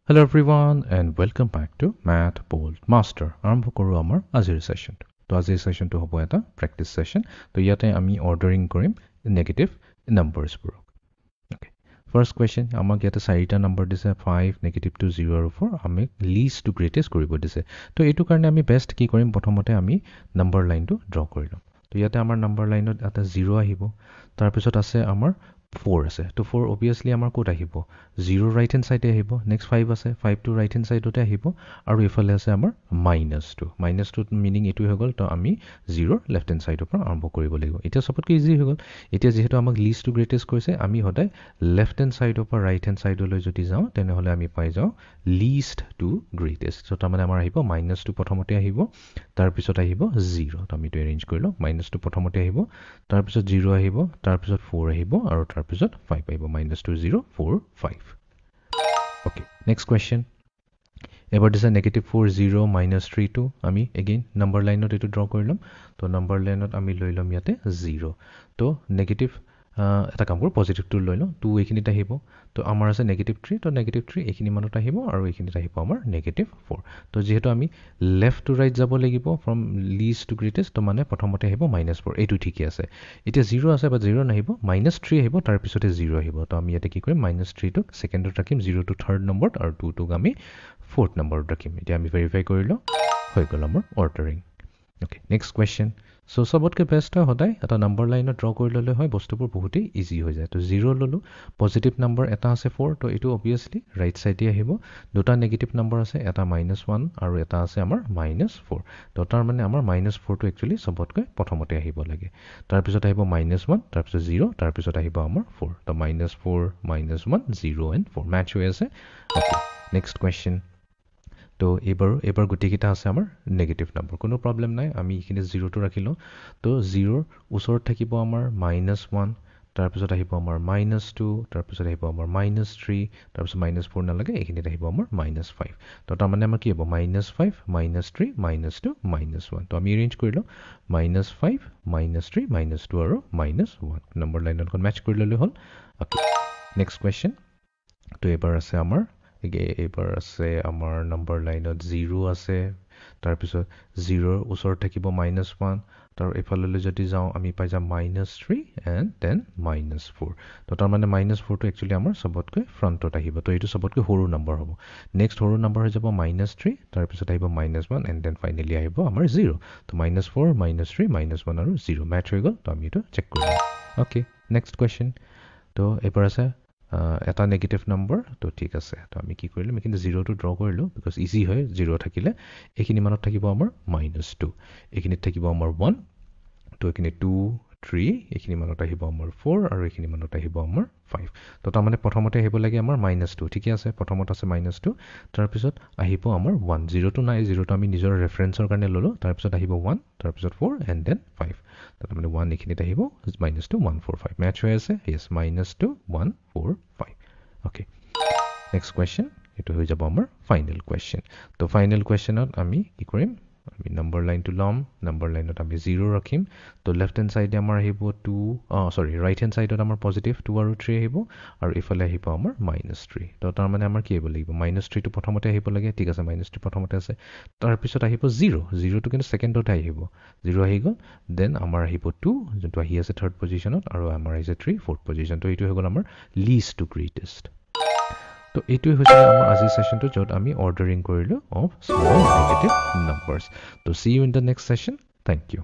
Hello everyone and welcome back to Math Bold Master. আৰম্ভ কৰোঁ আমাৰ আজিৰ সেশনটো। তো আজিৰ সেশনটো হ'ব এটা প্ৰেক্টিস সেশন। তো ইয়াতে আমি অৰ্ডাৰিং কৰিম নেগেটিভ নাম্বাৰছবোৰ। ওকে। ফাৰ্স্ট কোৱেশ্চন আমাক ইয়াতে চাৰিটা নাম্বাৰ দিছে 5 -2 0 আৰু 4 আমি লিষ্ট টু গ্ৰেটেষ্ট কৰিব দিছে। তো এইটো কাৰণে আমি বেষ্ট কি কৰিম প্ৰথমতে আমি নাম্বাৰ লাইনটো ড্ৰ কৰি ল'ম। তো ইয়াতে আমাৰ নাম্বাৰ লাইনত এটা 0 আহিব। তাৰ পিছত আছে আমাৰ 4 আছে। তো 4 obviously আমাৰ কোড আহিব 0 ৰাইট হ্যান্ড সাইডে আহিব। নেক্সট 5 আছে 5 টো ৰাইট হ্যান্ড সাইডতে আহিব আৰু ইফালে আছে আমাৰ -2 -2 মিনিং এটো হৈ গল তো আমি 0 লেফট হ্যান্ড সাইডৰ পৰা আৰম্ভ কৰিব লাগিব। এটা সবতকৈ ইজি হৈ গল। এতিয়া যেহেতু আমাক লিষ্ট টু গ্ৰেটেষ্ট কৈছে আমি সদায় লেফট হ্যান্ড সাইডৰ পৰা ৰাইট হ্যান্ড সাইডলৈ যদি যাওঁ তেনেহলে আমি পাই যাওঁ লিষ্ট টু গ্ৰেটেষ্ট। সো তাৰ মানে আমাৰ আহিব -2 প্ৰথমতে আহিব তাৰ পিছত আহিব 0। তো আমি এটো এৰেঞ্জ কৰি লওঁ -2 প্ৰথমতে আহিব তাৰ পিছত 0 আহিব তাৰ পিছত 4 আহিব আৰু তাৰ পিছত 5 আহিব -2 0 4 5। ওকে নেক্সট কোৱেশ্চন এবাৰ দিছে -4 0 -3 2 আমি এগেইন নাম্বাৰ লাইনত এটো ড্ৰ কৰি লম। তো নাম্বাৰ লাইনত আমি লৈ লম ইয়াতে 0। তো নেগেটিভ এটা কাম কৰো পজিটিভ 2 লৈ লওঁ 2 এইখিনিত আহিব। তো আমাৰ আছে -3 তো -3 এইখিনি মানত আহিব আৰু এইখিনিত আহিব আমাৰ -4। তো যেহেতু আমি লেফট টু ৰাইট যাব লাগিব ফ্ৰম লিষ্ট টু গ্ৰেটেষ্ট তো মানে প্ৰথমতে আহিব -4 এইটো ঠিকই আছে। এতিয়া 0 আছে বাট 0 নাহিব -3 আহিব তাৰ পিছতে 0 আহিব। তো আমি ইয়াতে কি কৰিম -3 টোক সেকেন্ডত ৰাখিম 0 টো থাৰ্ড নম্বৰত আৰু 2 টোক আমি ফোৰ্থ নম্বৰত ৰাখিম। এতিয়া আমি ভেৰিফাই কৰিলো হৈ গল আমাৰ ordering. Okay next question so সবতকৈ বেষ্ট হয় সদায় এটা নাম্বাৰ লাইনত ড্ৰ কৰি ললে হয় বস্তুবোৰ বহুতেই ইজি হৈ যায়। তো 0 ললো পজিটিভ নাম্বাৰ এটা আছে 4 তো এইটো অবভিয়াসলি ৰাইট সাইডে আহিব। দুটা নেগেটিভ নাম্বাৰ আছে এটা -1 আৰু এটা আছে আমাৰ -4। তো তাৰ মানে আমাৰ -4 টো একচুয়ালি সবতকৈ প্ৰথমতে আহিব লাগে। তাৰ পিছত আহিব -1 তাৰ পিছত 0 তাৰ পিছত আহিব আমাৰ 4। তো -4 -1 0 and 4 ম্যাচ হৈ আছে। ওকে নেক্সট কোৱেশ্চন তো এবাৰ গুটিকেইটা আছে আমাৰ নেগেটিভ নাম্বাৰ কোনো প্ৰবলেম নাই আমি এখানে 0 টো ৰাখিলো। তো 0 ওচৰত থাকিব আমাৰ -1 তাৰ পিছত আহিব আমাৰ -2 তাৰ পিছত আহিব আমাৰ -3 তাৰ পিছত -4 নালাগে এইখিনিত আহিব আমাৰ -5। তো তাৰ মানে আমাৰ কি হ'ব -5 -3 -2 -1। তো আমি এৰেঞ্জ কৰিলো -5 -3 -2 আৰু -1 নম্বৰ লাইনত মেচ কৰি ললে হ'ল। ওকে নেক্সট কোৱেশ্চন তো এবাৰ আছে আমাৰ নম্বৰ লাইনত 0 আছে তাৰ পিছত 0 ওচৰত থাকিব -1 তাৰ ইফাললৈ যদি যাওঁ আমি পাই যাম -3 and then -4। তো তাৰ মানে -4 টো একচুয়ালি আমাৰ সবতকৈ ফ্ৰন্টত আহিব। তো এইটো সবতকৈ সৰু নম্বৰ হ'ব। নেক্সট সৰু নম্বৰ হৈ যাব -3 তাৰ পিছত আহিব -1 and then ফাইনালি আহিব আমাৰ 0। তো -4 -3 -1 আৰু 0 ম্যাচ হৈ গল। তো আমি এটো চেক কৰিম। ওকে নেক্সট কোৱেশ্চন তো এবাৰ আছে এটা নেগেটিভ নাম্বাৰ তো ঠিক আছে। তো আমি কি কৰিলো কিন্তু 0 টো ড্ৰ কৰিলো বিকজ ইজি হয় 0 থাকিলে। এইখিনি মানত থাকিব আমাৰ -2 এইখিনিত থাকিব আমাৰ 1 তো এইখিনি 2 3 এইখিনি মানত আহিব আমাৰ 4 আৰু এইখিনি মানত আহিব আমাৰ 5। তো তাৰ মানে প্ৰথমতে আহিব লাগে আমাৰ -2 ঠিকই আছে প্ৰথমত আছে -2 তাৰ পিছত আহিব আমাৰ 1 0 টো নাই 0 টো আমি নিজৰ ৰেফাৰেন্সৰ কাৰণে ললো তাৰ পিছত আহিব 1 তাৰ পিছত 4 and then 5। তাৰ মানে 1 এইখিনিত আহিব -2 1 4 5 ম্যাচ হৈ আছে। yes -2 1 4 5। ওকে নেক্সট কোৱেশ্চন এটো হৈ যাব আমাৰ ফাইনাল কোৱেশ্চন। তো ফাইনাল কোৱেশ্চনত আমি কি কৰিম আমি নাম্বাৰ লাইনটো লম নাম্বাৰ লাইনত আমি 0 ৰাখিম। তো লেফট হ্যান্ড সাইডে আমাৰ আহিব 2 ৰাইট হ্যান্ড সাইডত আমাৰ পজিটিভ 2 আৰু 3 আহিব আৰু ইফালে আহিব আমাৰ -3। তো তাৰ মানে আমাৰ কি আহিব লাগিব -3 টো প্ৰথমতে আহিব লাগে ঠিক আছে -3 প্ৰথমতে আছে তাৰ পিছত আহিব 0 টো কিন্তু সেকেন্ডতে আহিব 0 আহি গল দেন আমাৰ আহিব 2 যোনটো আহি আছে থাৰ্ড পজিশনত আৰু আমাৰ আহিছে 3 ফোৰ্থ পজিশন। তো এইটো হৈ গল আমাৰ লিষ্ট টু গ্ৰেটেষ্ট। তো এইটোৱে হৈছে আমাৰ আজিৰ সেশনটো য'ত আমি অৰ্ডাৰিং কৰিলো অফ স্মল নেগেটিভ নাম্বাৰছ। তো see you in the next session. Thank U.